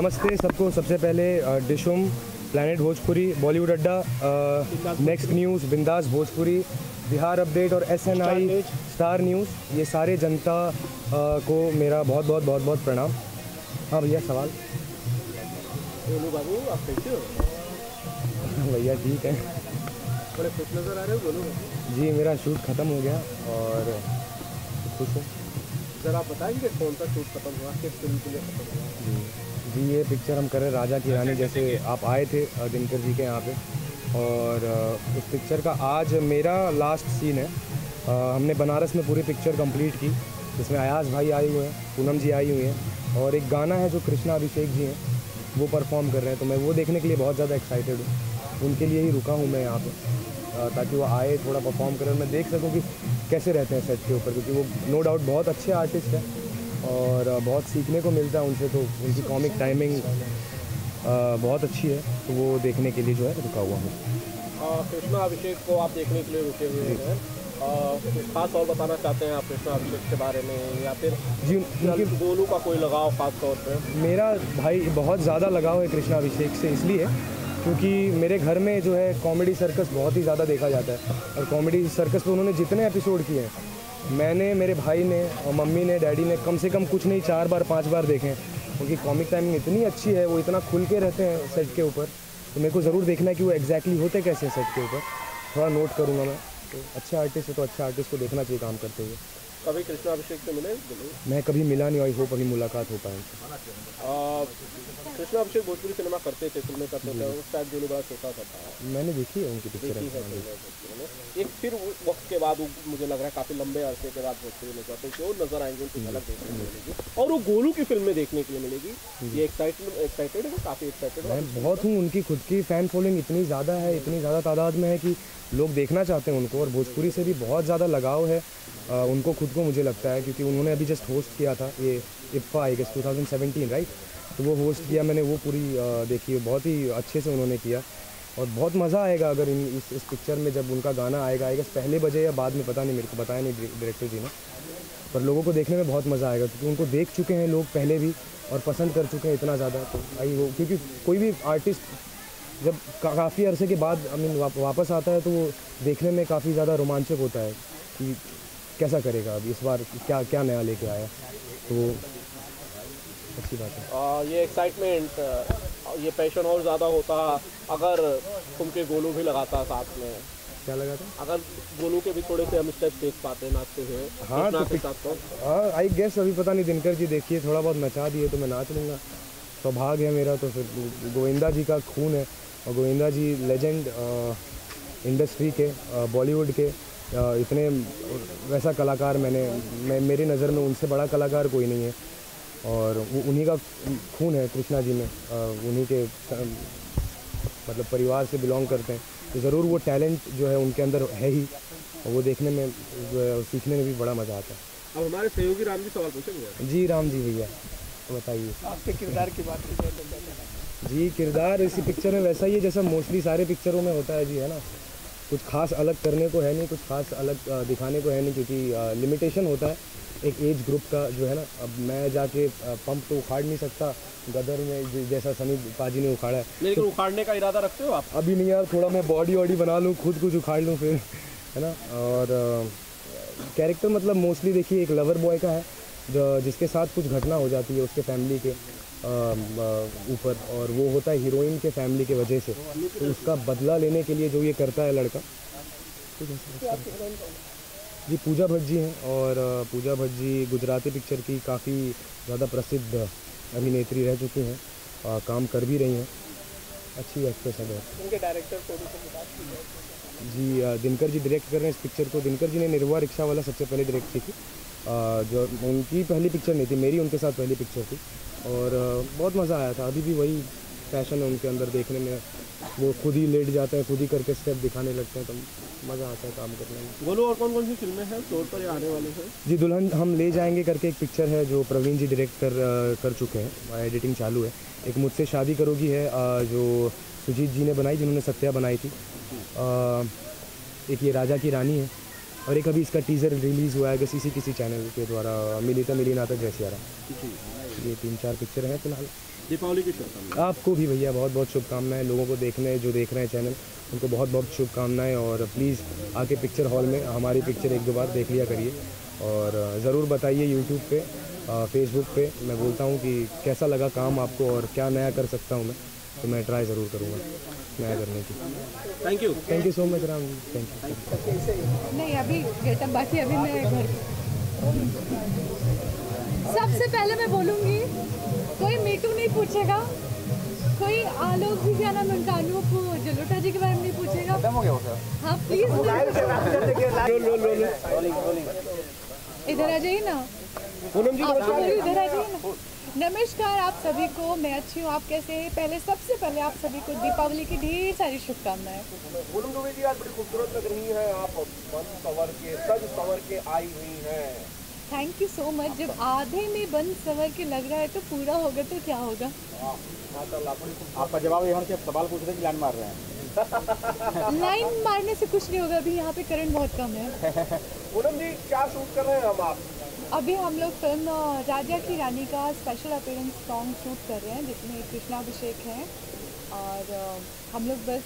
नमस्ते सबको। सबसे पहले डिशुम, प्लैनेट भोजपुरी, बॉलीवुड अड्डा, नेक्स्ट न्यूज़, बिंदास भोजपुरी, बिहार अपडेट और SNI स्टार न्यूज़, ये सारे जनता को मेरा बहुत बहुत बहुत बहुत प्रणाम। हाँ भैया, सवाल। गोलू बाबू आप कैसे हो? भैया ठीक है। बड़े खुश नज़र आ रहे हो गोलू बाबू। जी मेरा शूट ख़त्म हो गया और खुश हूँ। सर आप बताएंगे कौन सा शूट खत्म हुआ, किस फिल्म के लिए खत्म हुआ? जी ये पिक्चर हम कर रहे राजा की रानी। जैसे आप आए थे दिनकर जी के यहाँ पे, और उस पिक्चर का आज मेरा लास्ट सीन है। हमने बनारस में पूरी पिक्चर कंप्लीट की, जिसमें अयाज भाई आए हुए हैं, पूनम जी आई हुई हैं, और एक गाना है जो कृष्णा अभिषेक जी हैं वो परफॉर्म कर रहे हैं। तो मैं वो देखने के लिए बहुत ज़्यादा एक्साइटेड हूँ। उनके लिए ही रुका हूँ मैं यहाँ पे, ताकि वो आए, थोड़ा परफॉर्म करें और मैं देख सकूँ कि कैसे रहते हैं सेट के ऊपर, क्योंकि वो नो डाउट बहुत अच्छे आर्टिस्ट हैं और बहुत सीखने को मिलता है उनसे। तो उनकी कॉमिक टाइमिंग बहुत अच्छी है, तो वो देखने के लिए जो है रुका हुआ हूँ। कृष्णा अभिषेक को आप देखने के लिए रुके हुए हैं, कुछ खास और बताना चाहते हैं आप कृष्णा अभिषेक के बारे में, या फिर जी उनके गोलू का कोई लगाव खास तौर पर? मेरा भाई बहुत ज़्यादा लगाव है कृष्णा अभिषेक से, इसलिए क्योंकि मेरे घर में जो है कॉमेडी सर्कस बहुत ही ज़्यादा देखा जाता है। और कॉमेडी सर्कस पे उन्होंने जितने एपिसोड किए हैं, मैंने, मेरे भाई ने और मम्मी ने, डैडी ने कम से कम कुछ नहीं 4 बार 5 बार देखे हैं। उनकी कॉमिक टाइमिंग इतनी अच्छी है, वो इतना खुल के रहते हैं सेट के ऊपर। तो मेरे को ज़रूर देखना है कि वो एग्जैक्टली होते कैसे हैं सेट के ऊपर। थोड़ा नोट करूँगा मैं। तो अच्छे आर्टिस्ट है तो अच्छे आर्टिस्ट को देखना चाहिए काम करते हुए। कभी कृष्णा अभिषेक से मिले? मैं कभी मिला नहीं, आई होप अभी मुलाकात हो पाए। कृष्णा अभिषेक भोजपुरी सिनेमा करते थे, फिल्में करते थे, उस टाइम गोलू बड़ा छोटा सा था। मैंने देखी है उनकी पिक्चर। एक फिर वक्त के बाद मुझे लग रहा है काफ़ी लंबे अरसे के बाद भोजपुरी में जाते हैं, और नजर आएंगे उनको अलग देखने को मिलेगी, और वो गोलू की फिल्में देखने के लिए मिलेगी। ये एक्साइटेड है, काफ़ी एक्साइटेड है। मैं बहुत हूँ। उनकी खुद की फ़ैन फॉलोइंग इतनी ज़्यादा है, इतनी ज़्यादा तादाद में है कि लोग देखना चाहते हैं उनको, और भोजपुरी से भी बहुत ज़्यादा लगाव है उनको खुद को, मुझे लगता है। क्योंकि उन्होंने अभी जस्ट होस्ट किया था ये IFFA, आई गेस 2017, राइट? तो वो होस्ट किया, मैंने वो पूरी देखी है, बहुत ही अच्छे से उन्होंने किया। और बहुत मज़ा आएगा अगर इस पिक्चर में जब उनका गाना आएगा, आई गेस पहले बजे या बाद में, पता नहीं, मेरे को बताया नहीं डायरेक्टर जी ने। पर लोगों को देखने में बहुत मज़ा आएगा, क्योंकि उनको देख चुके हैं लोग पहले भी और पसंद कर चुके हैं इतना ज़्यादा। तो आई वो, क्योंकि कोई भी आर्टिस्ट जब काफ़ी अरसे के बाद वापस आता है, तो वो देखने में काफ़ी ज़्यादा रोमांचक होता है कि कैसा करेगा अब इस बार, क्या क्या नया लेके आया। तो अच्छी बात है। ये एक्साइटमेंट, ये पैशन और ज़्यादा होता अगर तुमके गोलू भी लगाता साथ में। क्या लगा था? अगर गोलू के भी थोड़े से हम स्टेप देख पाते नाचते हुए। हाँ तो हाँ, आई गेस अभी पता नहीं, दिनकर जी देखिए थोड़ा बहुत नचा दिए तो मैं नाच लूँगा, सौभाग्य है मेरा। तो फिर गोविंदा जी का खून है, और गोविंदा जी लेजेंड इंडस्ट्री के, बॉलीवुड के इतने वैसा कलाकार मेरी नज़र में उनसे बड़ा कलाकार कोई नहीं है। और वो उन्हीं का खून है कृष्णा जी में, उन्हीं के मतलब परिवार से बिलोंग करते हैं। तो ज़रूर वो टैलेंट जो है उनके अंदर है ही, और वो देखने में सीखने में भी बड़ा मज़ा आता है। अब हमारे सहयोगी राम जी सवाल पूछेंगे। जी राम जी भैया बताइए। आपके किरदार की बात करें। जी किरदार इसी पिक्चर में वैसा ही है जैसा मोस्टली सारे पिक्चरों में होता है जी, है ना। कुछ खास अलग करने को है नहीं, कुछ खास अलग दिखाने को है नहीं, क्योंकि लिमिटेशन होता है एक एज ग्रुप का जो है ना। अब मैं जाके पंप तो उखाड़ नहीं सकता गदर में जैसा सनी पाजी ने उखाड़ा है। लेकिन तो उखाड़ने का इरादा रखते हो आप? अभी नहीं यार, थोड़ा मैं बॉडी वॉडी बना लूँ, खुद कुछ उखाड़ लूँ फिर, है ना। और कैरेक्टर मतलब मोस्टली देखिए एक लवर बॉय का है, जिसके साथ कुछ घटना हो जाती है उसके फैमिली के ऊपर, और वो होता है हीरोइन के फैमिली के वजह से। तो उसका बदला लेने के लिए जो ये करता है लड़का, जी पूजा भट्ट जी हैं। और पूजा भट्ट जी गुजराती पिक्चर की काफ़ी ज़्यादा प्रसिद्ध अभिनेत्री रह चुकी हैं, काम कर भी रही हैं, अच्छी एक्ट्रेस है बहुत। उनके डायरेक्टर जी दिनकर जी डायरेक्ट कर रहे हैं इस पिक्चर को। दिनकर जी ने निर्वा रिक्शा वाला सबसे पहले डायरेक्ट की थी, जो उनकी पहली पिक्चर नहीं थी, मेरी उनके साथ पहली पिक्चर थी, और बहुत मज़ा आया था। अभी भी वही पैशन है उनके अंदर देखने में, वो खुद ही लेट जाते हैं, खुद ही करके स्टेप दिखाने लगते हैं, तो मज़ा आता है काम करने में। गोलू और कौन कौन सी फिल्में हैं तौर पर आने वाले हैं? जी दुल्हन हम ले जाएंगे करके एक पिक्चर है जो प्रवीण जी डायरेक्ट कर चुके हैं, एडिटिंग चालू है। एक मुझसे शादी करोगी है जो सुजीत जी ने बनाई, जिन्होंने सत्या बनाई थी। एक ये राजा की रानी है, और एक अभी इसका टीज़र रिलीज़ हुआ है किसी चैनल के द्वारा, मिली नाता जैसियारा। ये 3-4 पिक्चर हैं फिलहाल। दीपावली की शुभकामनाएं। आपको भी भैया बहुत बहुत शुभकामनाएं, लोगों को जो देख रहे हैं चैनल, उनको बहुत बहुत शुभकामनाएं। और प्लीज़ आके पिक्चर हॉल में हमारी पिक्चर एक दो बार देख लिया करिए और ज़रूर बताइए यूट्यूब पे, फेसबुक पे। मैं बोलता हूँ कि कैसा लगा काम आपको और क्या नया कर सकता हूँ मैं, तो मैं ट्राई ज़रूर करूँगा नया करने की। Thank you so much Ram, thank you. नहीं अभी गेटअप बाकी, अभी मैं घर। सबसे पहले मैं बोलूँगी, कोई मीटू नहीं पूछेगा, कोई आलोक जी, क्या नाम उनका, अनूप जलोटा जी के बारे में नहीं पूछेगा। हाँ प्लीज इधर आ जाइए ना, इधर आ जाइए ना। नमस्कार आप सभी को, मैं अच्छी हूँ, आप कैसे हैं? सबसे पहले आप सभी को दीपावली की ढेर सारी शुभकामनाएं। पूनम दुबे जी आज बड़ी खूबसूरत लग रही हैं आप, बन सवर के सज सवर के आई हुई हैं। Thank you so much. जब आधे में बन सवर के लग रहा है तो पूरा होगा तो क्या होगा। आपका जवाब ये कि सवाल पूछ रहे हैं कि लाइन मार रहे हैं? लाइन मारने से कुछ नहीं होगा, अभी यहाँ पे करंट बहुत कम है। पूनम जी क्या शूट कर रहे हैं हम आप? अभी हम लोग फिल्म राजा की रानी का स्पेशल अपीयरेंस सॉन्ग शूट कर रहे हैं, जिसमें कृष्णाभिषेक हैं और हम लोग बस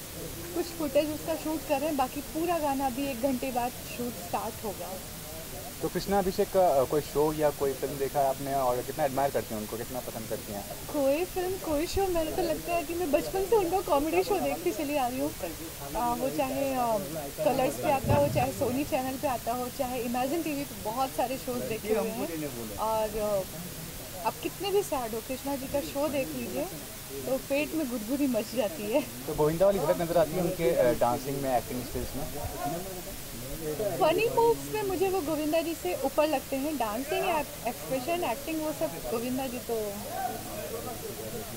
कुछ फुटेज उसका शूट कर रहे हैं, बाकी पूरा गाना अभी 1 घंटे बाद शूट स्टार्ट होगा। तो कृष्णाभिषेक का कोई शो या कोई फिल्म देखा है आपने और कितना एडमायर करती हैं उनको, कितना पसंद करती हैं? कोई फिल्म कोई शो, मेरे को लगता है कि मैं बचपन से उनका कॉमेडी शो देखती चली आ रही हूँ। वो चाहे कलर्स पे आता हो, चाहे सोनी चैनल पे आता हो, चाहे इमेजिन टीवी पे, बहुत सारे शोज देखे हुए हैं। और अब कितने भी सैड हो, कृष्णा जी का शो देख लीजिए तो पेट में गुदगुदी मच जाती है। तो गोविंदा वाली झलक नजर आती है उनके डांसिंग में, एक्टिंग स्किल्स में? फनी मूव्स में मुझे वो गोविंदा जी से ऊपर लगते हैं। डांसिंग, एक्सप्रेशन, एक्टिंग, वो सब गोविंदा जी। तो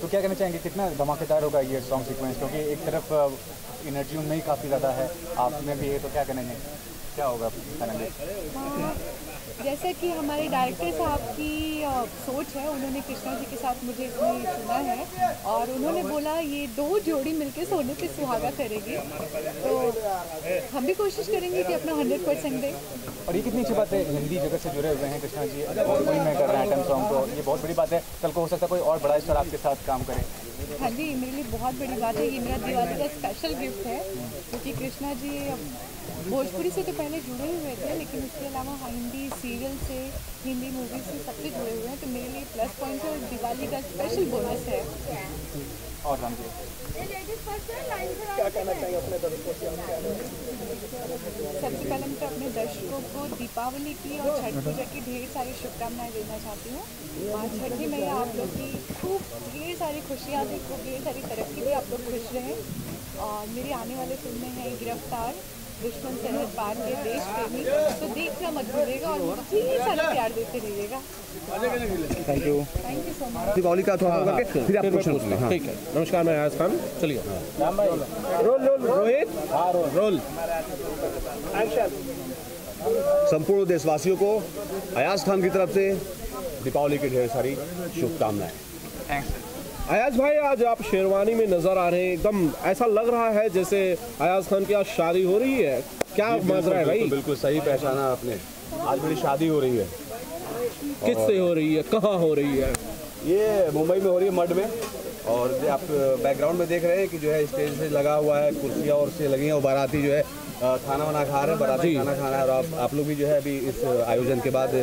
क्या कहना चाहेंगे, कितना धमाकेदार होगा ये सॉन्ग सीक्वेंस? क्योंकि एक तरफ एनर्जी उनमें ही काफ़ी ज़्यादा है, आप में भी है, तो क्या कहना क्या होगा फाइनली? जैसा कि हमारे डायरेक्टर साहब की सोच है, उन्होंने कृष्णा जी के साथ मुझे इसमें चुना है और उन्होंने बोला ये 2 जोड़ी मिलके सोने पे सुहागा करेगी, तो हम भी कोशिश करेंगे कि अपना 100% दें। और ये कितनी अच्छी बात है, हिंदी जगत से जुड़े हुए हैं कृष्णा जी, भोजपुरी में कर रहे हैं आइटम सॉन्ग, तो ये बहुत बड़ी बात है। कल को हो सकता है कोई और बड़ा स्टार आपके साथ काम करे। हाँ जी, मेरे लिए बहुत बड़ी बात है, ये मेरा दिवाली का स्पेशल गिफ्ट है, क्योंकि कृष्णा जी भोजपुरी से तो पहले जुड़े हुए थे, लेकिन उसके अलावा हिंदी सीरियल से, हिंदी मूवी से सबसे जुड़े हुए हैं, तो मेरे लिए प्लस पॉइंट है और दिवाली का स्पेशल बोनस है। और क्या कहना चाहिए अपने दर्शकों से? सबसे पहले मैं तो अपने दर्शकों को दीपावली की और छठ पूजा की ढेर सारी शुभकामनाएं देना चाहती हूँ। और छठी मैया आप लोग की खूब ढेर सारी खुशियाँ दें, खूब ढेर सारी तरक्की भी, आप लोग खुश रहें। और मेरी आने वाले फिल्में हैं गिरफ्तार, दुश्मन सरहद पार के, देश प्रेमी, तो देखना मत भूलिएगा और मुझे ढेर सारा प्यार देते रहिएगा। Thank you so much. Deepavali का थोड़ा करके फिर आप क्वेश्चन पूछना। हाँ। ठीक है, नमस्कार, मैं अयाज खान। चलिए रोल रोहित, रोल एक्शन। संपूर्ण देशवासियों को अयाज खान की तरफ से दीपावली की ढेर सारी शुभकामनाएं। थैंक्स। अयाज भाई, आज आप शेरवानी में नजर आ रहे हैं, एकदम ऐसा लग रहा है जैसे अयाज खान की आज शादी हो रही है। क्या माजरा है भाई? बिल्कुल सही पहचाना आपने, आज मेरी शादी हो रही है। किससे हो रही है, कहाँ हो रही है? ये मुंबई में हो रही है, मड में। और जो आप बैकग्राउंड में देख रहे हैं कि जो है स्टेज से लगा हुआ है, कुर्सियाँ और से लगी हैं, और बाराती जो है खाना वाना खा रहे हैं, बाराती खाना खाना है। और आप लोग भी जो है अभी इस आयोजन के बाद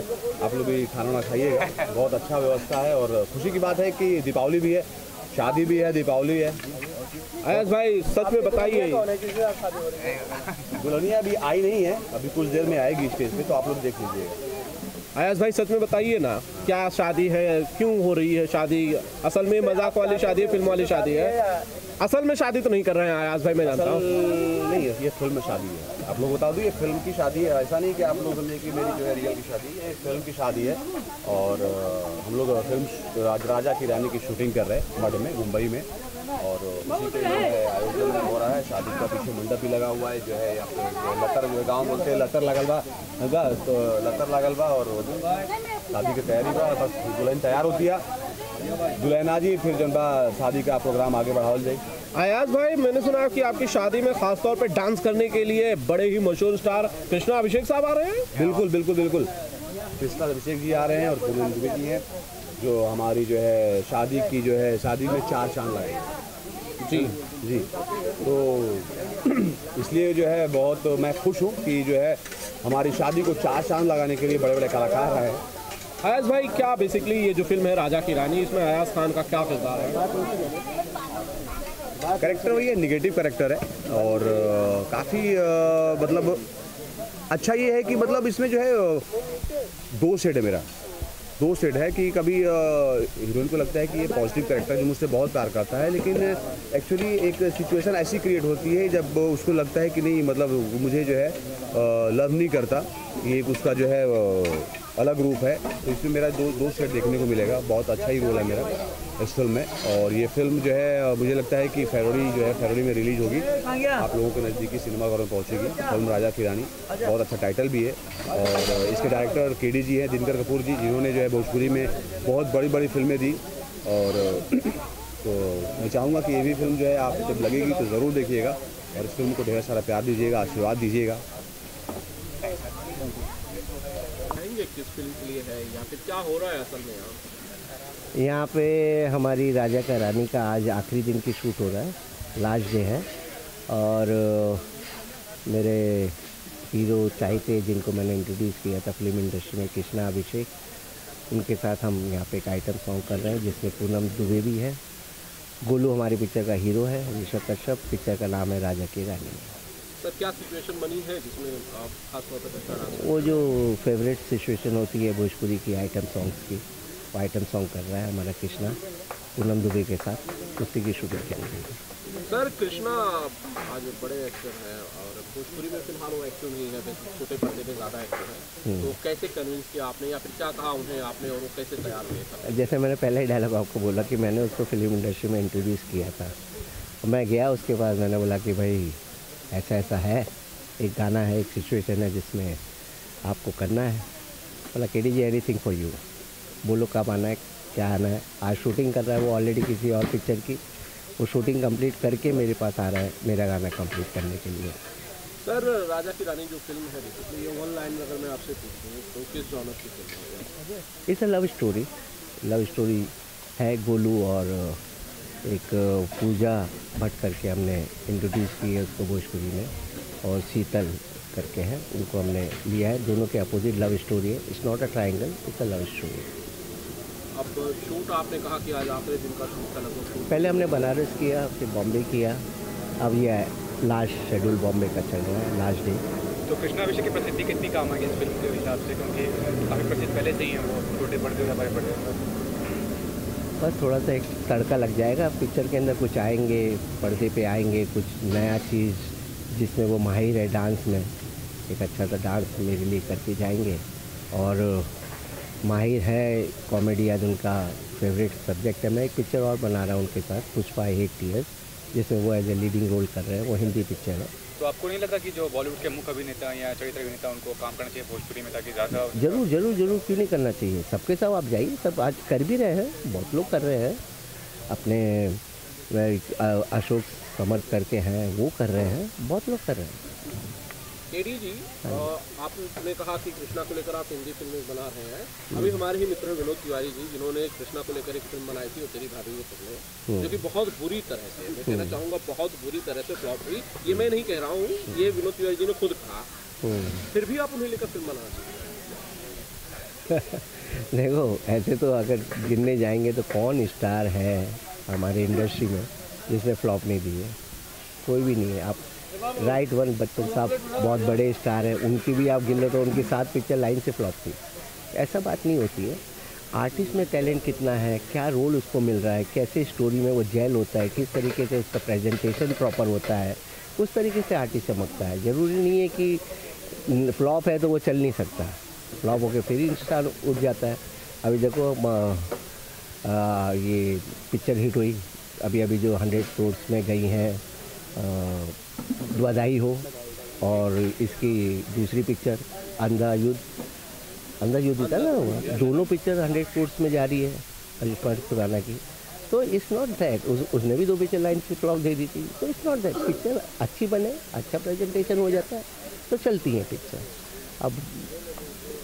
आप लोग भी खाना वाना खाइएगा, बहुत अच्छा व्यवस्था है। और खुशी की बात है कि दीपावली भी है, शादी भी है, दीपावली है। अयाज भाई सच में बताइए, दुल्हनिया अभी आई नहीं है, अभी कुछ देर में आएगी स्टेज पे, तो आप लोग देख लीजिएगा। अयाज भाई सच में बताइए ना, क्या शादी है, क्यों हो रही है शादी? असल में मजाक वाली शादी है, फिल्म वाली शादी है? असल में शादी तो नहीं कर रहे हैं अयाज भाई, मैं जानता हूँ। नहीं, ये फिल्म में शादी है। आप लोग बता दो, ये फिल्म की शादी है, ऐसा नहीं कि आप लोग समझे कि मेरी जो है रियल की शादी है, फिल्म की शादी है। और हम लोग फिल्म राजा की रानी की शूटिंग कर रहे हैं मड में, मुंबई में। और उसी के जो है आयोजन हो रहा है, शादी का पीछे मंडप भी लगा हुआ है, जो है यहाँ पे लतर, गाँव बोलते हैं लतर लगल बा, तो लतर लगल बा। और शादी की तैयारी बा, बस दुल्हन तैयार होती है, दुल्हन आ जी, फिर जनबा शादी का प्रोग्राम आगे बढ़ावल जाए। अयाज भाई, मैंने सुना कि आपकी शादी में खास तौर पे डांस करने के लिए बड़े ही मशहूर स्टार कृष्णाभिषेक साहब आ रहे हैं। बिल्कुल बिल्कुल बिल्कुल, कृष्णाभिषेक जी आ रहे हैं और पूनम दुबे जी हैं। जो हमारी जो है शादी की जो है शादी में 4 चांद लगाए जी जी। तो इसलिए जो है बहुत मैं खुश हूँ कि जो है हमारी शादी को 4 चांद लगाने के लिए बड़े बड़े कलाकार आए। अयाज भाई, क्या बेसिकली ये जो फिल्म है राजा की रानी, इसमें अयाज खान का क्या किरदार है? कैरेक्टर वही है, निगेटिव कैरेक्टर है और काफ़ी मतलब अच्छा ये है कि मतलब इसमें जो है 2 सेड है मेरा, 2 सेड है कि कभी हीरोइन को लगता है कि ये पॉजिटिव कैरेक्टर जो मुझसे बहुत प्यार करता है, लेकिन एक्चुअली एक सिचुएशन ऐसी क्रिएट होती है जब उसको लगता है कि नहीं मतलब मुझे जो है लव नहीं करता, ये उसका जो है अलग रूप है। तो इसमें मेरा 2 सेट देखने को मिलेगा। बहुत अच्छा ही रोल है मेरा इस फिल्म में और ये फिल्म जो है मुझे लगता है कि फरवरी में रिलीज होगी, आप लोगों के नज़दीकी सिनेमाघरों में पहुंचेगी। फिल्म राजा की रानी, बहुत अच्छा टाइटल भी है और इसके डायरेक्टर केडी जी हैं, दिनकर कपूर जी, जिन्होंने जो है भोजपुरी में बहुत बड़ी बड़ी फिल्में दी। और तो मैं चाहूँगा कि ये भी फिल्म जो है आप जब लगेगी तो ज़रूर देखिएगा और इस फिल्म को ढेर सारा प्यार दीजिएगा, आशीर्वाद दीजिएगा। किस फिल्म के लिए है या फिर क्या हो रहा है असल में यहाँ पे हमारी राजा का रानी का आज आखिरी दिन की शूट हो रहा है, लास्ट डे है। और मेरे हीरो चाहते जिनको मैंने इंट्रोड्यूस किया था फिल्म इंडस्ट्री में, कृष्णा अभिषेक, उनके साथ हम यहाँ पे एक आइटम सॉन्ग कर रहे हैं जिसमें पूनम दुबे भी है। गोलू हमारी पिक्चर का हीरो है, ऋषभ कश्यप। पिक्चर का नाम है राजा की रानी। सर, क्या सिचुएशन बनी है जिसमें आप खास तौर पर वो जो फेवरेट सिचुएशन होती है भोजपुरी की आइटम सॉन्ग्स की, वो आइटम सॉन्ग कर रहा है हमारा कृष्णा पूनम दुबे के साथ, उसी की शूटिंग चल रही है। सर, कृष्णा आज बड़े एक्टर हैं और भोजपुरी में फिलहाल वो एक्टर नहीं है, छोटे पर्दे पे ज़्यादा एक्टर है, तो कैसे कन्विंस किया आपने या फिर क्या कहा उन्हें आपने और वो कैसे तैयार हुए? जैसे मैंने पहले ही डायलॉग आपको बोला कि मैंने उसको फिल्म इंडस्ट्री में इंट्रोड्यूस किया था। मैं गया उसके बाद मैंने बोला कि भाई ऐसा ऐसा है, एक गाना है, एक सिचुएशन है जिसमें आपको करना है। बोला KD ji anything for you, बोलो कब आना है, क्या आना है। आज शूटिंग कर रहा है वो ऑलरेडी किसी और पिक्चर की, वो शूटिंग कंप्लीट करके मेरे पास आ रहा है मेरा गाना कंप्लीट करने के लिए। सर, राजा की रानी जो फिल्म है बेसिकली ये वन लाइन में अगर मैं आपसे पूछूँ तो किस जॉनर की फिल्म है? इट्स अ लव स्टोरी है। गोलू और एक पूजा भट्ट करके हमने इंट्रोड्यूस की है उसको भोजपुरी में, और शीतल करके हैं, उनको हमने लिया है। दोनों के अपोजिट लव स्टोरी है। It's not a triangle, it's a love story. अब शूट आपने कहा कि आज आखिरी दिन का शूट था लगभग। पहले हमने बनारस किया, फिर बॉम्बे किया, अब ये लास्ट शेड्यूल बॉम्बे का चल रहा है, लास्ट डे। तो कृष्णा अभिषेक की प्रसिद्धि कितनी काम आई इस फिल्म के हिसाब से, क्योंकि काफ़ी प्रसिद्ध पहले से ही है, वो छोटे पर्दे या बड़े पर्दे? बस थोड़ा सा एक तड़का लग जाएगा पिक्चर के अंदर, कुछ आएंगे पर्दे पे आएंगे, कुछ नया चीज़ जिसमें वो माहिर है डांस में, एक अच्छा सा डांस मेरे लिए करके जाएंगे। और माहिर है कॉमेडी, आज उनका फेवरेट सब्जेक्ट है। मैं एक पिक्चर और बना रहा हूँ उनके साथ, पुष्पा आई हेट टीयर्स, जिसमें वो एज ए लीडिंग रोल कर रहे हैं। वो हिंदी पिक्चर है। तो आपको नहीं लगता कि जो बॉलीवुड के मुख्य अभिनेता या चरित्र अभिनेता उनको काम करना चाहिए भोजपुरी में, ताकि ज़्यादा? जरूर जरूर जरूर, क्यों नहीं करना चाहिए। सबके साथ आप जाइए, सब आज कर भी रहे हैं, बहुत लोग कर रहे हैं। अपने अशोक समर्थ करके हैं, वो कर रहे हैं, बहुत लोग कर रहे हैं। केडी जी, आपने कहा कि कृष्णा को लेकर आप हिंदी फिल्में बना रहे हैं। अभी हमारे ही मित्र विनोद तिवारी जी, जिन्होंने कृष्णा को लेकर एक फिल्म बनाई थी, वो तेरी भाभी वो फिल्म, जो कि बहुत बुरी तरह से, मैं कहना चाहूँगा बहुत बुरी तरह से फ्लॉप हुई। ये मैं नहीं कह रहा हूँ, ये विनोद तिवारी जी ने खुद कहा। फिर भी आप उन्हें लेकर फिल्म बना रहे हैं? देखो, ऐसे तो अगर गिनने जाएंगे तो कौन स्टार है हमारे इंडस्ट्री में जिसने फ्लॉप नहीं दी है? कोई भी नहीं है। आप राइट वन, बच्चन साहब बहुत बड़े स्टार हैं, उनकी भी आप गिन लो तो उनकी 7 पिक्चर लाइन से फ्लॉप थी। ऐसा बात नहीं होती है। आर्टिस्ट में टैलेंट कितना है, क्या रोल उसको मिल रहा है, कैसे स्टोरी में वो जेल होता है, किस तरीके से उसका प्रेजेंटेशन प्रॉपर होता है, उस तरीके से आर्टिस्ट चमकता है। ज़रूरी नहीं है कि फ्लॉप है तो वो चल नहीं सकता। फ्लॉप होकर फिर ही इंसान उठ जाता है। अभी देखो ये पिक्चर हिट हुई अभी जो 100 करोड़ में गई हैं, बधाई हो। और इसकी दूसरी पिक्चर अंधा युद्ध था ना, दोनों पिक्चर 100 करोड़ में जा रही है आयुष्मान खुराना की। तो इट्स नॉट दैट, उसने भी 2 पिक्चर लाइन से फ्लॉप दे दी थी। तो इट्स नॉट दैट, पिक्चर अच्छी बने, अच्छा प्रेजेंटेशन हो जाता है तो चलती हैं पिक्चर। अब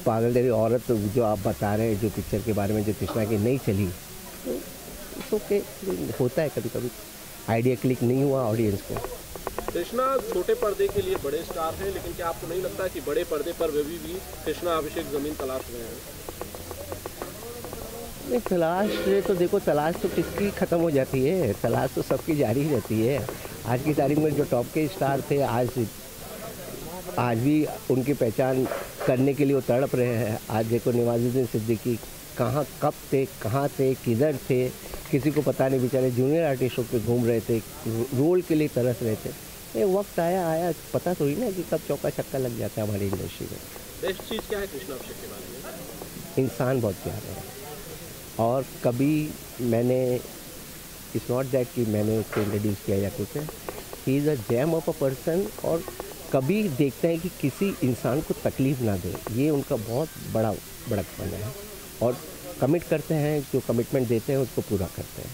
पागल तेरी औरत जो आप बता रहे हैं, जो पिक्चर के बारे में जो कृष्णा की नहीं चली, तो इट्स ओके, होता है कभी कभी, आइडिया क्लिक नहीं हुआ ऑडियंस को। कृष्णा छोटे पर्दे के लिए बड़े स्टार हैं, लेकिन क्या आपको नहीं लगता कि बड़े पर्दे पर भी कृष्णा अभिषेक जमीन तलाश रहे हैं? नहीं, तलाश तो देखो, तलाश तो किसकी ख़त्म हो जाती है, तलाश तो सबकी जारी रहती है। आज की तारीख में जो टॉप के स्टार थे, आज भी उनकी पहचान करने के लिए वो तड़प रहे हैं। आज देखो नवाजुद्दीन सिद्दीकी कहाँ, कब थे, कहाँ थे, किधर थे, किसी को पता नहीं, बेचारे जूनियर आर्टिस्टों पे घूम रहे थे, रोल के लिए तरस रहे थे। ये वक्त आया पता थोड़ी ना कि कब चौका छक्का लग जाता है हमारी इंडस्ट्री में। बेस्ट चीज़ क्या है कृष्णा अभिषेक के बारे में? इंसान बहुत प्यारा है, और कभी मैंने, इट्स नॉट दैट कि मैंने उसको इंट्रोड्यूस किया या कुछ है, he is a jam of a person, और कभी देखते हैं कि किसी इंसान को तकलीफ़ ना दे, ये उनका बहुत बड़ा बड़कपन है, और कमिट करते हैं, जो कमिटमेंट देते हैं उसको पूरा करते हैं।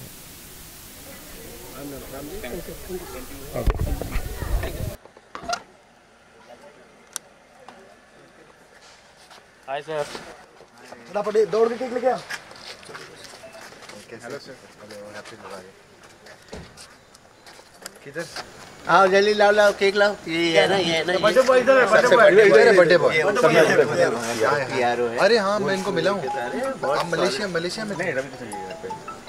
Hi sir. फटाफट दौड़ के केक लेके आ। Hello sir. Hello, happy Diwali. किधर? आओ जल्दी लाओ केक लाओ। ये है ना बर्थडे बॉय इधर है, बर्थडे बॉय। यारो है। अरे हाँ, मैं इनको मिला हूँ। आप मलेशिया में?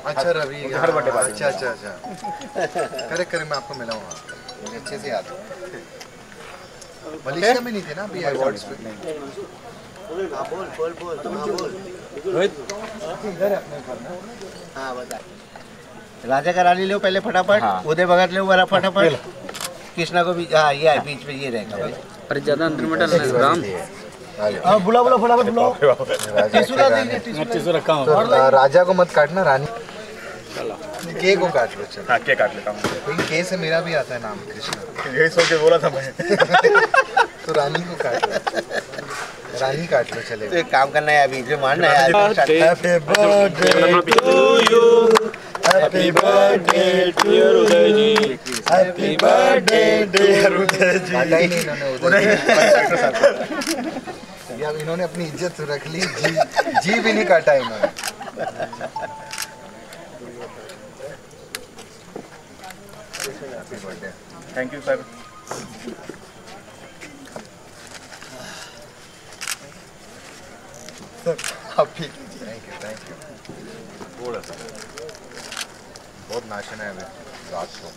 अच्छा रवि, अच्छा। करेक्ट, मैं आपको मिला हूँ, मुझे अच्छे से याद है। मलेशिया में नहीं थे ना अभी अवार्ड्स पे? बोल तुम बोल। इधर है अपने घर में। हाँ बता। राजा का रानी लो पहले फटाफट, उदय भगत लो बड़ा फटाफट, कृष्णा को भी, हाँ ये है बीच में, ये रहेगा भाई। पर ज्यादा अंदर में डालना है राम। हाँ बुला फटाफट बुलाओ। टिश्यू रखा हूँ। तो राजा को मत काटना, रानी के को काट लो। चलो हाँ, के काट लेता हूँ। लेकिन के से मेरा भी आता है नाम कृष्णा, यही सोच के बोला था मैं। तो रानी को काट लो, रानी काट लो चलेगा। तो एक काम करना है अभी, जो मानना है। Happy birthday to you, happy birthday to Uday ji, happy birthday dear Uday ji. काटा ही नहीं इन्होंने उदय जी। अब इन्होंने अपनी इज्जत रख ली, जी भी नहीं काटा इन्होंने। Thank you sir. आप भी थैंक यू। बहुत नाचना है अभी रात को।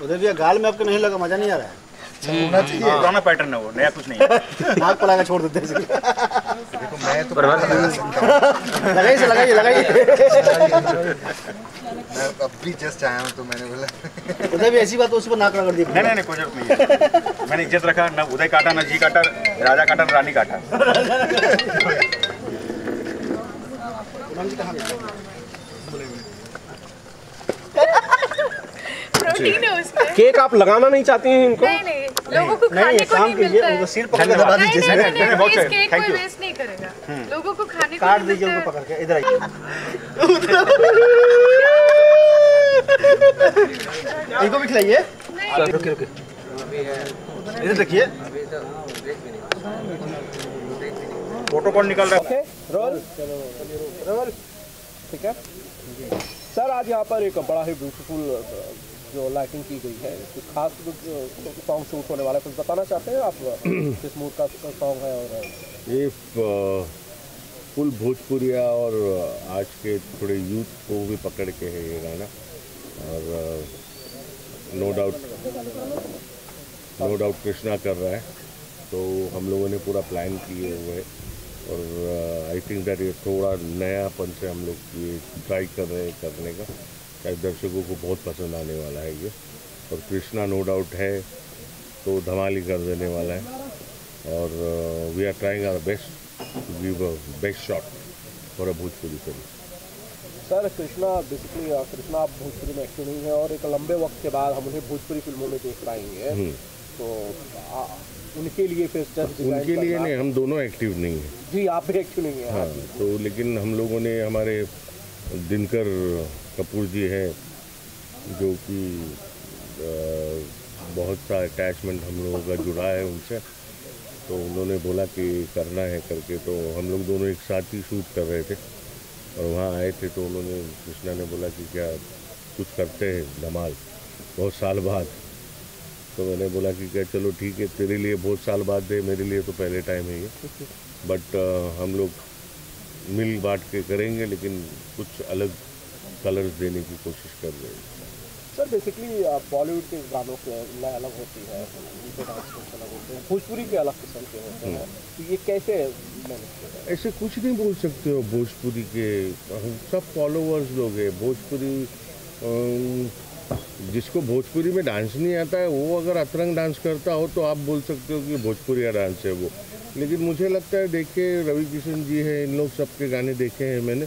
उधर भी गाल में आपको नहीं लगा, मजा नहीं आ रहा है? होना चाहिए, पुराना पैटर्न है वो, नया कुछ नहीं है। नाक पर लगा छोड़ देते हैं। देखो मैं तो लगा सकता हूँ। लगाइए। मैं अब भी जस्ट आया हूँ तो मैंने बोला उधर भी ऐसी बात तो उस पर नाक रगड़ दी। नहीं, कोई जरूरत नहीं है। मैंने इज्जत रखा, ना उदय काटा, ना जी काटा, राजा काटा, ना रानी काटा। प्रोटीन है उसमें। केक आप लगाना नहीं चाहती हैं इनको? नहीं, लोगों को खाने को नहीं मिलता है। सिर पकड़ के दबा दीजिए। नहीं, इस केक कोई वेस्ट नहीं करेगा, लोगों को खाने को काट नहीं दीजिए मिलता उनको है। पकड़ के। इधर आइए। इनको भी खिलाइए। रुकिए। इधर देखिए। फोटो कौन निकाल रहा है? रोल। ठीक है सर, आज यहाँ पर एक बड़ा ही ब्यूटीफुल जो लाइटिंग की गई है, कुछ खास सॉन्ग शूट होने वाला है, कुछ बताना चाहते हैं आप? किस मूड का सॉन्ग है? और ये फुल भोजपुरिया और आज के थोड़े यूथ को भी पकड़ के है ये गाना, और नो डाउट कृष्णा कर रहा है, तो हम लोगों ने पूरा प्लान किए हुए है, और आई थिंक दैट ये थोड़ा नयापन से हम लोग ये ट्राई कर रहे हैं करने का, शायद दर्शकों को बहुत पसंद आने वाला है ये, और कृष्णा नो डाउट है तो धमाल ही कर देने वाला है, और we are trying our best to give a best shot for a Bhojpuri film. Sir Krishna आप भोजपुरी में एक्टिव नहीं है, और एक लंबे वक्त के बाद हम उन्हें भोजपुरी फिल्मों में देख पाएंगे, तो उनके लिए फिर उनके लिए नहीं, हम दोनों एक्टिव नहीं हैं। जी, आप भी एक्टिव नहीं है। हाँ, तो लेकिन हम लोगों ने, हमारे दिनकर कपूर जी हैं जो कि बहुत सा अटैचमेंट हम लोगों का जुड़ा है उनसे, तो उन्होंने बोला कि करना है करके, तो हम लोग दोनों एक साथ ही शूट कर रहे थे और वहाँ आए थे। तो उन्होंने, कृष्णा ने बोला कि क्या कुछ करते हैं धमाल बहुत साल बाद। तो मैंने बोला कि क्या चलो ठीक है, तेरे लिए बहुत साल बाद है, मेरे लिए तो पहले टाइम है ये, बट हम लोग मिल बांट के करेंगे, लेकिन कुछ अलग कलर्स देने की कोशिश कर रहे हैं। सर बेसिकली बॉलीवुड के गानों के अलग होती है, उनके डांस अलग होते हैं, भोजपुरी के अलग किस्म के होते हैं, तो ये कैसे मैनेज किया? ऐसे कुछ नहीं बोल सकते हो भोजपुरी के, हम सब फॉलोअर्स लोग हैं। भोजपुरी जिसको भोजपुरी में डांस नहीं आता है, वो अगर अतरंग डांस करता हो तो आप बोल सकते हो कि भोजपुरी डांस है वो। लेकिन मुझे लगता है, देख के रवि किशन जी है, इन लोग सबके गाने देखे हैं मैंने,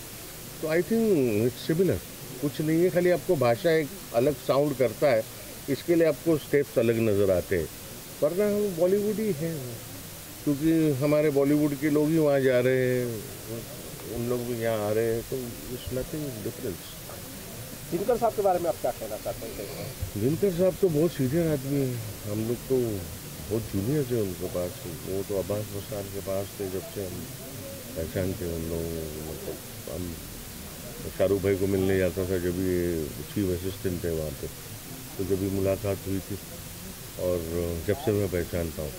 तो आई थिंक इट्स सिमिलर, कुछ नहीं है। खाली आपको भाषा एक अलग साउंड करता है, इसके लिए आपको स्टेप्स अलग नज़र आते हैं, वरना हम बॉलीवुड ही हैं, क्योंकि हमारे बॉलीवुड के लोग ही वहाँ जा रहे हैं, उन लोग भी यहाँ आ रहे हैं, तो इट्स नथिंग डिफरेंस। दिनकर साहब के बारे में आप क्या कहना चाहते हैं? दिनकर साहब तो बहुत सीनियर आदमी हैं, हम लोग तो बहुत जूनियर थे उनके पास। वो तो अब्बास मस्तान के पास थे जब से हम पहचानते उन लोग। मतलब हम शाहरुख भाई को मिलने जाता था जब ये चीफ असिस्टेंट थे वहाँ पे, तो जब भी मुलाकात हुई थी, और जब से मैं पहचानता हूँ,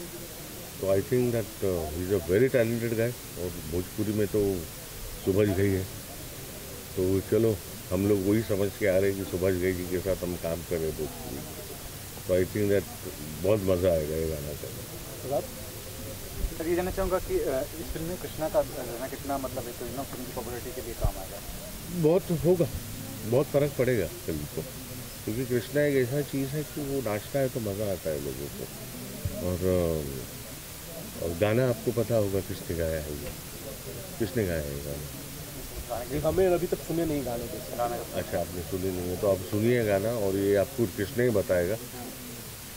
तो I think that he is a very talented guy. और भोजपुरी में तो सुभाष घई है, तो चलो हम लोग वही समझ के आ रहे हैं कि सुभाष घई जी के साथ हम काम कर रहे भोजपुरी, तो आई थिंक दैट बहुत मज़ा आएगा ये गाना करने। सर ये जानना चाहूँगा कि इस फिल्म में कृष्णा का रहना कितना मतलब एक फिल्म की पॉपुलरिटी के लिए काम आएगा? बहुत होगा, बहुत फ़र्क पड़ेगा फिल्म को, क्योंकि कृष्णा एक ऐसा चीज़ है कि वो नाचता है तो मज़ा आता है लोगों को। और गाना आपको पता होगा किसने गाया है, ये किसने गाया है गाना? हमें अभी तक सुने नहीं गाने के गाना। अच्छा, आपने सुने नहीं है तो आप सुनिए गाना, और ये आपको कृष्णा ही बताएगा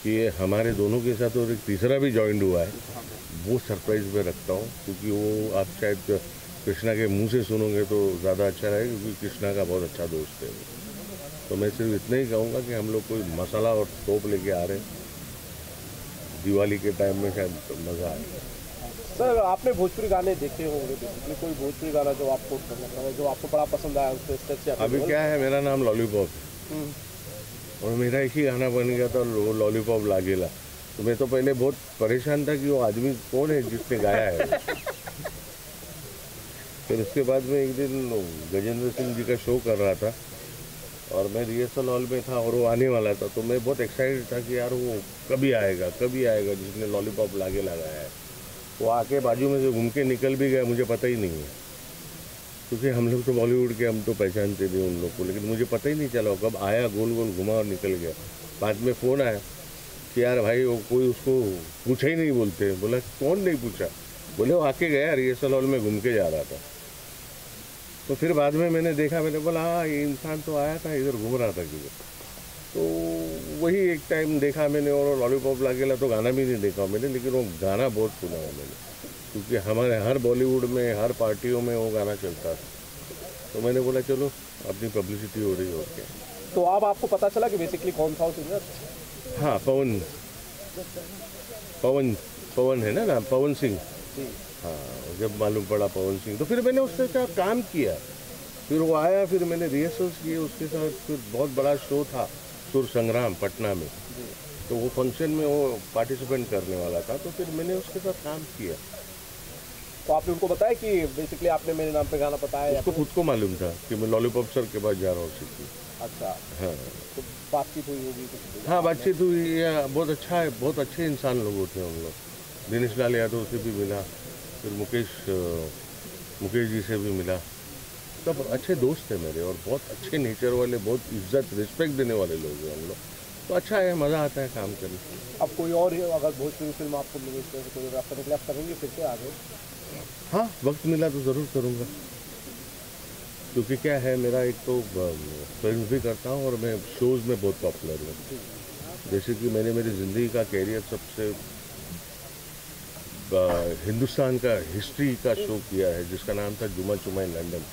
कि ये हमारे दोनों के साथ और एक तीसरा भी जॉइंट हुआ है, वो सरप्राइज में रखता हूँ, क्योंकि वो आप शायद कृष्णा के मुंह से सुनोगे तो ज़्यादा अच्छा रहेगा, क्योंकि कृष्णा का बहुत अच्छा दोस्त है वो। तो मैं सिर्फ इतना ही कहूँगा कि हम लोग कोई मसाला और टोप लेके आ रहे हैं, दिवाली के टाइम में शायद मज़ा आएगा। सर आपने भोजपुरी गाने देखे होंगे, बेसिकली कोई भोजपुरी गाना जो आपको जो आपको बड़ा पसंद आया उससे स्टेप से? अभी क्या है, मेरा नाम लॉलीपॉप है, और मेरा एक ही गाना बन गया था, वो लॉलीपॉप लागेला। तो मैं तो पहले बहुत परेशान था कि वो आदमी कौन है जिसने गाया है। फिर उसके बाद में एक दिन गजेंद्र सिंह जी का शो कर रहा था, और मैं रिहर्सल हॉल में था और वो आने वाला था, तो मैं बहुत एक्साइटेड था कि यार वो कभी आएगा जिसने लॉलीपॉप लागे लगाया है। वो आके बाजू में से घूम के निकल भी गया, मुझे पता ही नहीं है, क्योंकि हम लोग तो बॉलीवुड के, हम तो पहचानते थे उन लोग को, लेकिन मुझे पता ही नहीं चला कब आया, गोल गोल घुमा और निकल गया। बाद में फ़ोन आया कि यार भाई वो कोई उसको पूछा ही नहीं बोलते। बोला कौन नहीं पूछा? बोले वो आके गया, रिहर्सल हॉल में घूम के जा रहा था। तो फिर बाद में मैंने देखा, मैंने बोला हाँ ये इंसान तो आया था, इधर घूम रहा था किधर। तो वही एक टाइम देखा मैंने, और लॉलीपॉप लागेला तो गाना भी नहीं देखा मैंने, लेकिन वो गाना बहुत सुना है मैंने, क्योंकि हमारे हर बॉलीवुड में हर पार्टियों में वो गाना चलता था। तो मैंने बोला चलो अपनी पब्लिसिटी हो रही हो क्या। तो अब आपको पता चला कि बेसिकली कौन था सिंगर? हाँ, पवन है ना नाम, पवन सिंह। हाँ, जब मालूम पड़ा पवन सिंह, तो फिर मैंने उसके साथ काम किया। फिर वो आया, फिर मैंने रिहर्सल्स किए उसके साथ। फिर बहुत बड़ा शो था सुर संग्राम पटना में, तो वो फंक्शन में वो पार्टिसिपेंट करने वाला था, तो फिर मैंने उसके साथ काम किया। तो आपने उनको बताया कि बेसिकली आपने मेरे नाम पे गाना बताया? उसको खुद को मालूम था कि मैं लॉलीपॉप सर के पास जा रहा हूँ सीखने। अच्छा, हाँ, तो बातचीत हुई होगी? हाँ, बातचीत हुई। या बहुत अच्छा है, बहुत अच्छे इंसान लोग होते हैं हम लोग। दिनेश लाल यादव से भी मिला, फिर मुकेश जी से भी मिला। सब अच्छे दोस्त हैं मेरे, और बहुत अच्छे नेचर वाले, बहुत इज्जत रिस्पेक्ट देने वाले लोग हैं हम लोग। तो अच्छा है, मज़ा आता है काम करने। अब कोई और अगर भोजपुरी फिल्म आपको मिले तो कोई आप करेंगे फिर से आगे? हाँ, वक्त मिला तो ज़रूर करूँगा, क्योंकि क्या है, मेरा एक तो फिल्म भी करता हूँ और मैं शोज़ में बहुत पॉपुलर हूँ। जैसे कि मैंने मेरी ज़िंदगी का कैरियर सबसे हिंदुस्तान का हिस्ट्री का शो किया है, जिसका नाम था जुमा चुमा इन लंदन,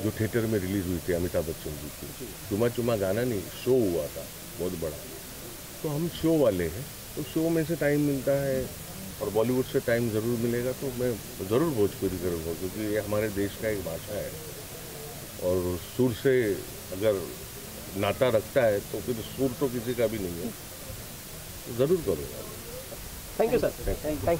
जो थिएटर में रिलीज़ हुई थी अमिताभ बच्चन जी की। जुमा चुमा गाना नहीं, शो हुआ था बहुत बड़ा। तो हम शो वाले हैं, तो शो में से टाइम मिलता है और बॉलीवुड से टाइम ज़रूर मिलेगा तो मैं ज़रूर भोजपुरी करूँगा, क्योंकि ये हमारे देश का एक भाषा है और सुर से अगर नाता रखता है तो फिर सुर तो किसी का भी नहीं है, ज़रूर करूँगा। Thank you sir, thank you.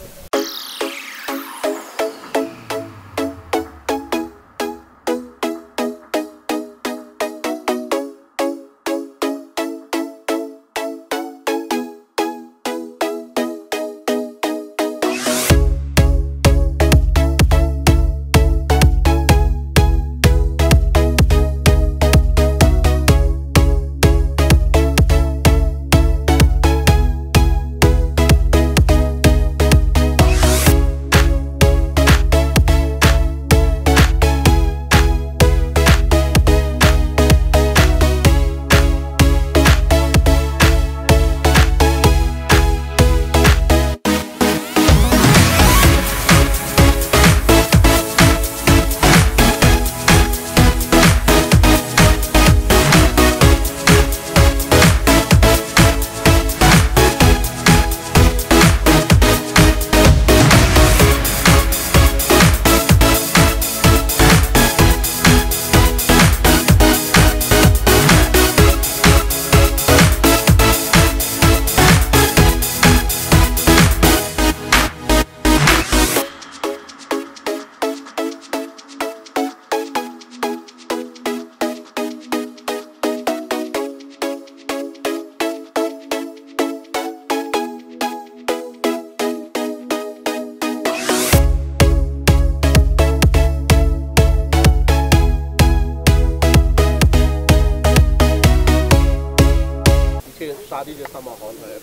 शादी जैसा माहौल है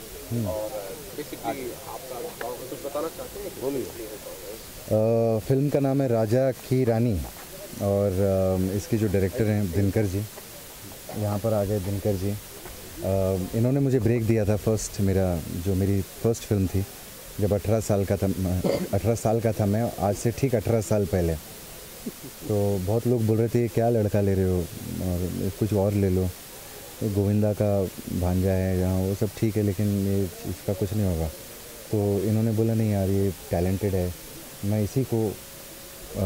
और बेसिकली आपका कुछ बताना चाहते हैं? बोलिए। फिल्म का नाम है राजा की रानी और इसके जो डायरेक्टर हैं दिनकर जी, यहाँ पर आ गए दिनकर जी। इन्होंने मुझे ब्रेक दिया था मेरी फर्स्ट फिल्म थी जब 18 साल का था मैं, आज से ठीक 18 साल पहले। तो बहुत लोग बोल रहे थे क्या लड़का ले रहे हो और कुछ और ले लो, गोविंदा का भांजा है यहाँ, वो सब ठीक है लेकिन ये इसका कुछ नहीं होगा। तो इन्होंने बोला नहीं यार ये टैलेंटेड है, मैं इसी को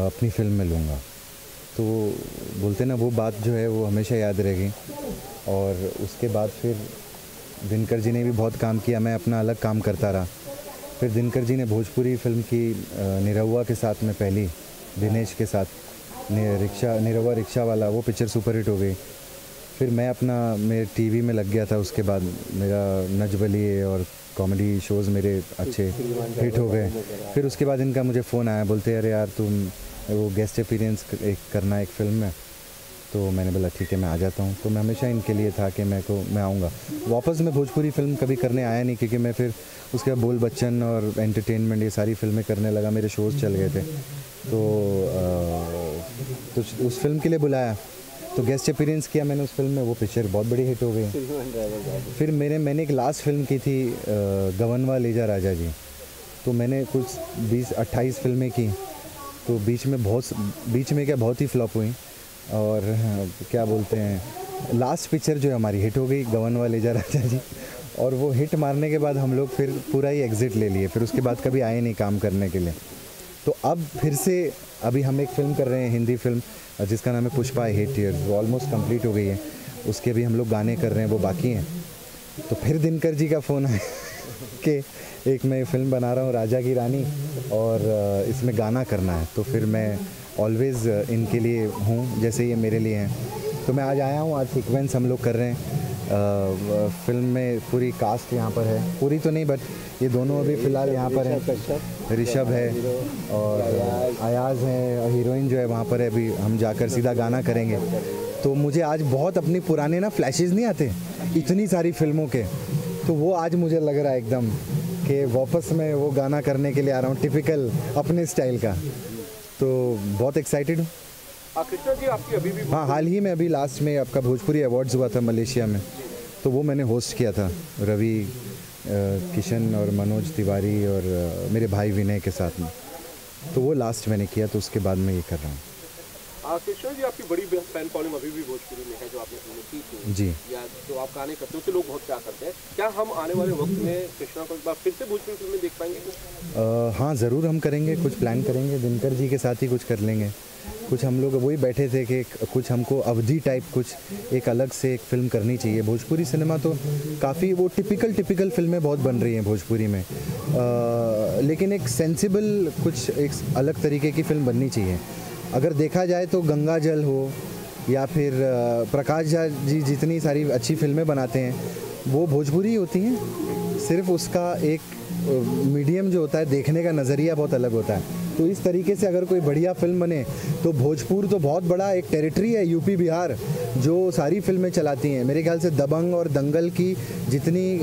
अपनी फिल्म में लूँगा। तो बोलते ना वो बात जो है वो हमेशा याद रहेगी। और उसके बाद फिर दिनकर जी ने भी बहुत काम किया, मैं अपना अलग काम करता रहा। फिर दिनकर जी ने भोजपुरी फिल्म की निरहुआ के साथ में पहली दिनेश के साथ निरहुआ रिक्शा वाला, वो पिक्चर सुपरहिट हो गई। फिर मैं मेरे टीवी में लग गया था, उसके बाद मेरा नच बलिए और कॉमेडी शोज़ मेरे अच्छे हिट हो गए। फिर उसके बाद इनका मुझे फ़ोन आया, बोलते अरे यार तुम वो गेस्ट अपीयरेंस करना एक फ़िल्म में। तो मैंने बोला ठीक है मैं आ जाता हूँ। तो मैं हमेशा इनके लिए था कि मैं आऊँगा वापस। मैं भोजपुरी फिल्म कभी करने आया नहीं, क्योंकि मैं फिर उसके बाद बोल बच्चन और एंटरटेनमेंट ये सारी फिल्में करने लगा, मेरे शोज़ चल गए थे। तो उस फिल्म के लिए बुलाया, तो गेस्ट अपीयरेंस किया मैंने उस फिल्म में, वो पिक्चर बहुत बड़ी हिट हो गई। फिर मैंने एक लास्ट फिल्म की थी गवनवा लेजा राजा जी। तो मैंने कुछ 20-28 फिल्में की, तो बीच में क्या बहुत ही फ्लॉप हुई। और क्या बोलते हैं, लास्ट पिक्चर जो है हमारी हिट हो गई गवनवा लेजा राजा जी। और वो हिट मारने के बाद हम लोग फिर पूरा ही एग्ज़िट ले लिए, फिर उसके बाद कभी आए नहीं काम करने के लिए। तो अब फिर से अभी हम एक फ़िल्म कर रहे हैं, हिंदी फिल्म जिसका नाम है पुष्पा आई हेट टीयर्स, वो ऑलमोस्ट कंप्लीट हो गई है। उसके भी हम लोग गाने कर रहे हैं, वो बाकी हैं। तो फिर दिनकर जी का फ़ोन आया कि एक मैं फ़िल्म बना रहा हूँ राजा की रानी और इसमें गाना करना है। तो फिर मैं ऑलवेज़ इनके लिए हूँ जैसे ये मेरे लिए हैं। तो मैं आज आया हूँ, आज सीक्वेंस हम लोग कर रहे हैं। फिल्म में पूरी कास्ट यहाँ पर है, पूरी तो नहीं बट ये दोनों अभी फ़िलहाल यहाँ पर हैं। ऋषभ है और अयाज़ है, हीरोइन जो है वहाँ पर है। अभी हम जाकर सीधा गाना करेंगे। तो मुझे आज बहुत अपनी पुराने ना फ्लैशेस नहीं आते इतनी सारी फिल्मों के, तो वो आज मुझे लग रहा है एकदम कि वापस मैं वो गाना करने के लिए आ रहा हूँ, टिपिकल अपने स्टाइल का। तो बहुत एक्साइटेड हूँ। कृष्णा जी आपकी अभी भी हाँ, हाल ही में अभी लास्ट में आपका भोजपुरी अवार्ड्स हुआ था मलेशिया में, तो वो मैंने होस्ट किया था रवि किशन और मनोज तिवारी और मेरे भाई विनय के साथ में। तो वो लास्ट मैंने किया, तो उसके बाद मैं ये कर रहा हूँ। कृष्णा जी, आपकी बड़ी फैन फॉलोइंग अभी भी भोजपुरी में है, जो आपने फिल्में की थी जी, या जो आप गाने करते हो उसे लोग बहुत प्यार करते हैं। क्या हम आने वाले वक्त में कृष्णा को एक बार फिर से भोजपुरी फिल्में देख पाएंगे? हाँ ज़रूर हम करेंगे, कुछ प्लान करेंगे, दिनकर जी के साथ ही कुछ कर लेंगे। कुछ हम लोग वही बैठे थे कि कुछ हमको अवधि टाइप कुछ एक अलग से एक फ़िल्म करनी चाहिए। भोजपुरी सिनेमा तो काफ़ी वो टिपिकल फिल्में बहुत बन रही हैं भोजपुरी में, लेकिन एक सेंसिबल कुछ एक अलग तरीके की फ़िल्म बननी चाहिए। अगर देखा जाए तो गंगा जल हो या फिर प्रकाश झा जी जितनी सारी अच्छी फिल्में बनाते हैं वो भोजपुरी होती हैं, सिर्फ उसका एक मीडियम जो होता है देखने का नज़रिया बहुत अलग होता है। तो इस तरीके से अगर कोई बढ़िया फिल्म बने तो भोजपुर तो बहुत बड़ा एक टेरिटरी है, यूपी बिहार जो सारी फिल्में चलाती हैं। मेरे ख्याल से दबंग और दंगल की जितनी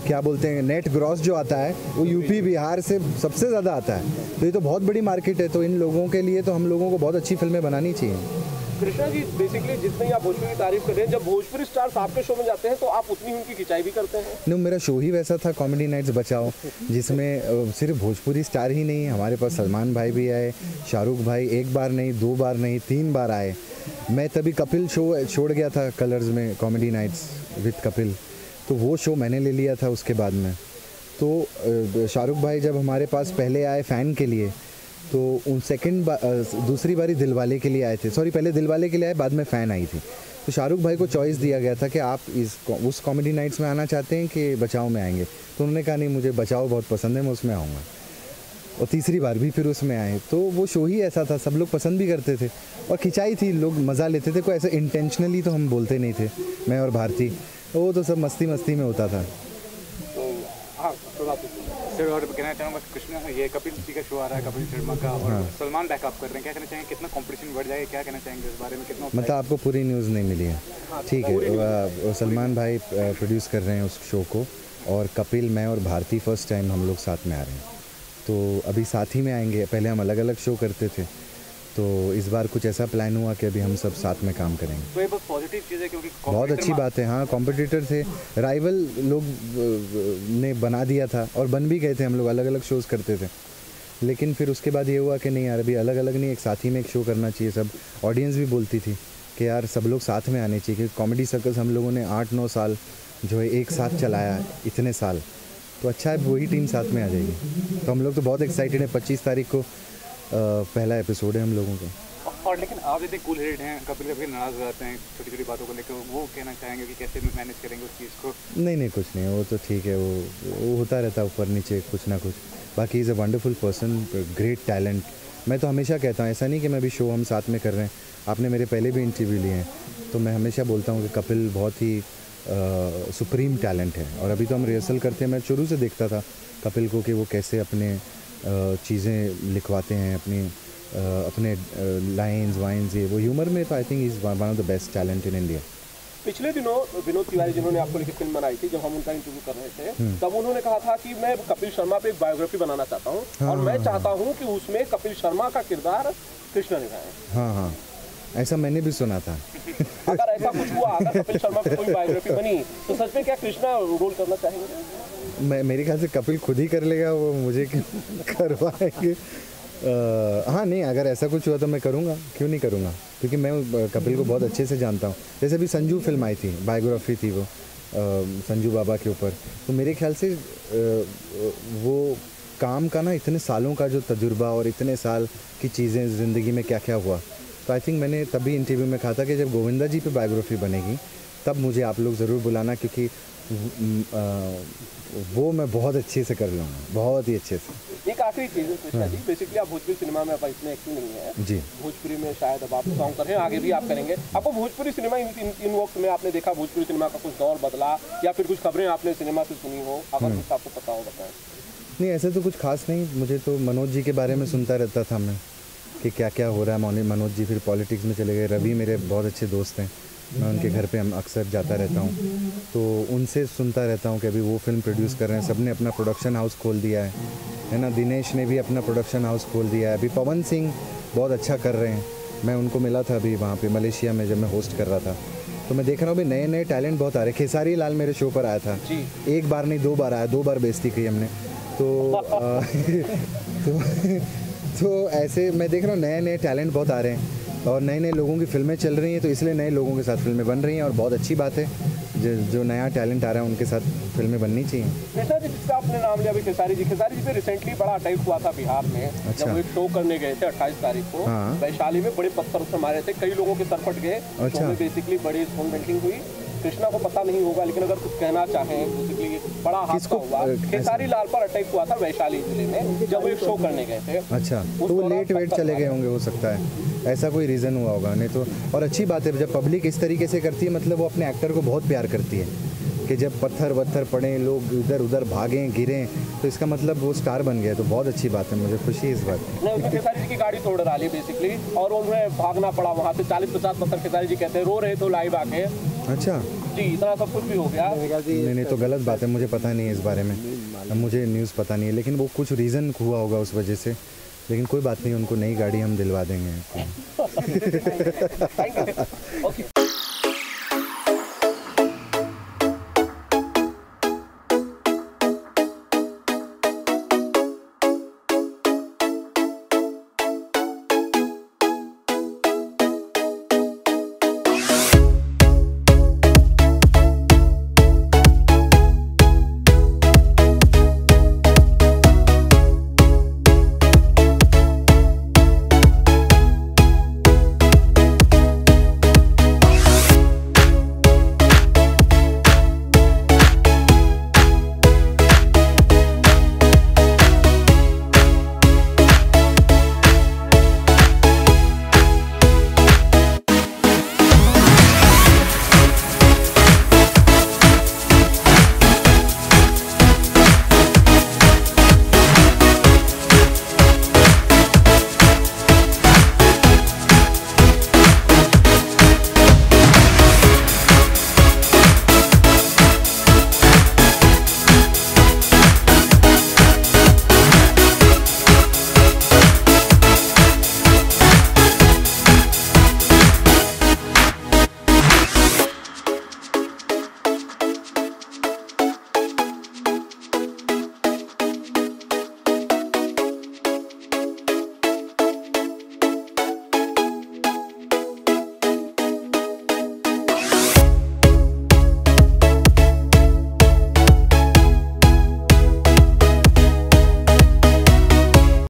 क्या बोलते हैं नेट ग्रॉस जो आता है वो यूपी बिहार से सबसे ज़्यादा आता है। तो ये तो बहुत बड़ी मार्केट है, तो इन लोगों के लिए तो हम लोगों को बहुत अच्छी फिल्में बनानी चाहिए। कृष्णा जी, बेसिकली जितनी आप भोजपुरी की तारीफ कर रहे हैं, जब भोजपुरी स्टार्स आपके शो में जाते हैं तो आप उतनी ही उनकी खिंचाई भी करते हैं? नहीं, मेरा शो ही वैसा था, कॉमेडी नाइट्स बचाओ, जिसमें सिर्फ भोजपुरी स्टार ही नहीं, हमारे पास सलमान भाई भी आए, शाहरुख भाई एक बार नहीं, 2 बार नहीं, 3 बार आए। मैं तभी कपिल शो छोड़ गया था कलर्स में, कॉमेडी नाइट्स विद कपिल, तो वो शो मैंने ले लिया था उसके बाद में। तो शाहरुख भाई जब हमारे पास पहले आए फ़ैन के लिए, तो उन दूसरी बारी दिलवाले के लिए आए थे, सॉरी पहले दिलवाले के लिए आए, बाद में फ़ैन आई थी। तो शाहरुख भाई को चॉइस दिया गया था कि आप उस कॉमेडी नाइट्स में आना चाहते हैं कि बचाओ में आएंगे। तो उन्होंने कहा नहीं, मुझे बचाओ बहुत पसंद है, मैं उसमें आऊँगा। और तीसरी बार भी फिर उसमें आए। तो वो शो ही ऐसा था, सब लोग पसंद भी करते थे और खिंचाई थी, लोग मज़ा लेते थे। कोई ऐसे इंटेंशनली तो हम बोलते नहीं थे, मैं और भारती, वो तो सब मस्ती मस्ती में होता था। सर और कहना चाहूँगा कृष्णा, ये कपिल जी का शो आ रहा है, कपिल शर्मा का, और सलमान बैकअप कर रहे हैं, क्या कहना चाहेंगे, कितना कंपटीशन बढ़ जाएगा, क्या कहना चाहेंगे इस बारे में? कितना मतलब आपको पूरी न्यूज़ नहीं मिली है? ठीक है, सलमान भाई प्रोड्यूस कर रहे हैं उस शो को, और कपिल, मैं और भारती फर्स्ट टाइम हम लोग साथ में आ रहे हैं। तो अभी साथ ही में आएंगे, पहले हम अलग अलग शो करते थे, तो इस बार कुछ ऐसा प्लान हुआ कि अभी हम सब साथ में काम करेंगे। तो ये बहुत पॉजिटिव चीज़ है, क्योंकि बहुत अच्छी बात है। हाँ, कॉम्पिटिटर थे, राइवल लोग ने बना दिया था और बन भी गए थे, हम लोग अलग अलग शोज़ करते थे। लेकिन फिर उसके बाद ये हुआ कि नहीं यार, अभी अलग अलग नहीं, एक साथ ही में एक शो करना चाहिए। सब ऑडियंस भी बोलती थी कि यार सब लोग साथ में आने चाहिए, क्योंकि कॉमेडी सर्कस हम लोगों ने 8-9 साल जो है एक साथ चलाया, इतने साल, तो अच्छा है वही टीम साथ में आ जाएगी। तो हम लोग तो बहुत एक्साइटेड हैं। 25 तारीख को पहला एपिसोड है हम लोगों का। और लेकिन आप इतने कूल हेडेड हैं, कभी कभी नाराज़ हो जाते हैं छोटी छोटी बातों को लेकर, वो कहना चाहेंगे कि कैसे मैनेज करेंगे उस चीज़ को? नहीं, कुछ नहीं, वो तो ठीक है, वो होता रहता है ऊपर नीचे कुछ ना कुछ। बाकी is a wonderful person, great talent. मैं तो हमेशा कहता हूँ, ऐसा नहीं कि मैं भी शो हम साथ में कर रहे हैं, आपने मेरे पहले भी इंटरव्यू लिए हैं, तो मैं हमेशा बोलता हूँ कि कपिल बहुत ही सुप्रीम टैलेंट है। और अभी तो हम रिहर्सल करते हैं, मैं शुरू से देखता था कपिल को कि वो कैसे अपने चीज़ें लिखवाते हैं, अपने लाइंस वाइन्स, ये वो ह्यूमर में तो I think is one of the best talent in India. पिछले दिनों विनोद तिवारी जिन्होंने आपको लेकर फिल्म बनाई थी, जब हम उनका इंटरव्यू कर रहे थे, तब उन्होंने कहा था कि मैं कपिल शर्मा पे एक बायोग्राफी बनाना चाहता हूँ और मैं चाहता हूँ कि उसमें कपिल शर्मा का किरदार कृष्णा निभाए। हाँ, ऐसा मैंने भी सुना था। अगर ऐसा कुछ हुआ, अगर कपिल शर्मा पे कोई बायोग्राफी बनी, तो सच में क्या कृष्णा रोल करना चाहेंगे? मेरे ख्याल से कपिल खुद ही कर लेगा, वो मुझे करवाएंगे। हाँ, नहीं, अगर ऐसा कुछ हुआ तो मैं करूँगा, क्यों नहीं करूँगा, क्योंकि मैं कपिल को बहुत अच्छे से जानता हूँ। जैसे अभी संजू फिल्म आई थी, बायोग्राफी थी वो संजू बाबा के ऊपर, तो मेरे ख्याल से वो काम का ना इतने सालों का जो तजुर्बा और इतने साल की चीज़ें ज़िंदगी में क्या क्या हुआ, तो आई थिंक मैंने तभी इंटरव्यू में कहा था कि जब गोविंदा जी पे बायोग्राफी बनेगी तब मुझे आप लोग ज़रूर बुलाना, क्योंकि वो मैं बहुत अच्छे से कर लूँगा, बहुत ही अच्छे से। एक आखिरी चीज़ है कृष्णा जी, बेसिकली आप भोजपुरी सिनेमा में आप इतने एक्टिव नहीं है जी, भोजपुरी में शायद अब आप सॉन्ग कर रहे हैं, आगे भी आप करेंगे। आपको भोजपुरी सिनेमा इन वक्त में आपने देखा भोजपुरी सिनेमा का कुछ दौर बदला, या फिर कुछ खबरें आपने सिनेमा से सुनी हो, अगर कुछ आपको पता हो बताएं। नहीं, ऐसे तो कुछ खास नहीं, मुझे तो मनोज जी के बारे में सुनता रहता था मैं कि क्या क्या हो रहा है। मनोज जी फिर पॉलिटिक्स में चले गए। रवि मेरे बहुत अच्छे दोस्त हैं, मैं उनके घर पे हम अक्सर जाता रहता हूँ, तो उनसे सुनता रहता हूँ कि अभी वो फिल्म प्रोड्यूस कर रहे हैं। सबने अपना प्रोडक्शन हाउस खोल दिया है ना, दिनेश ने भी अपना प्रोडक्शन हाउस खोल दिया है। अभी पवन सिंह बहुत अच्छा कर रहे हैं, मैं उनको मिला था अभी वहाँ पे मलेशिया में जब मैं होस्ट कर रहा था, तो मैं देख रहा हूँ अभी नए नए टैलेंट बहुत आ रहे। खेसारी लाल मेरे शो पर आया था, एक बार नहीं 2 बार आया, 2 बार बेइज्जती की हमने, तो ऐसे मैं देख रहा हूँ नए नए टैलेंट बहुत आ रहे हैं। और नए नए लोगों की फिल्में चल रही हैं, तो इसलिए नए लोगों के साथ फिल्में बन रही हैं और बहुत अच्छी बात है। जो नया टैलेंट आ रहा है उनके साथ फिल्में बननी चाहिए। कृष्णा जी, जिसका आपने नाम लिया अभी, खेसारी जी पे रिसेंटली बड़ा अटैक हुआ था बिहार में। अच्छा। जब वो एक शो करने गए थे 28 तारीख को, हाँ। वैशाली में बड़े पत्थर से मारे थे, कई लोगों के सर फट गए। अच्छा। शो में बेसिकली बड़ी स्टोन बेल्टिंग हुई। कृष्णा को पता नहीं होगा, लेकिन अगर कुछ कहना चाहें, बेसिकली बड़ा हादसा हुआ। खेसारी लाल पर अटैक हुआ था वैशाली जिले में, जब वो एक शो करने गए थे। अच्छा, तो वो लेट वेट चले गए होंगे, हो सकता है ऐसा कोई रीज़न हुआ होगा, नहीं तो। और अच्छी बात है जब पब्लिक इस तरीके से करती है, मतलब वो अपने एक्टर को बहुत प्यार करती है कि जब पत्थर वत्थर पड़े, लोग इधर उधर भागें गिरें, तो इसका मतलब वो स्टार बन गया। तो बहुत अच्छी बात है, मुझे खुशी है इस बात की। नहीं, उसमें खेसारी जी की गाड़ी तोड़ डाली बेसिकली, और उन्हें भागना पड़ा वहाँ से। 40-50 पत्थर खेसारी जी कहते हैं रो रहे थे लाइव आके। अच्छा जी, इतना सब कुछ भी हो गया। नहीं तो गलत बात है, मुझे पता नहीं है इस बारे में, मुझे न्यूज़ पता नहीं है, लेकिन वो कुछ रीज़न हुआ होगा उस वजह से। लेकिन कोई बात नहीं, उनको नई गाड़ी हम दिलवा देंगे। Thank you. ओके।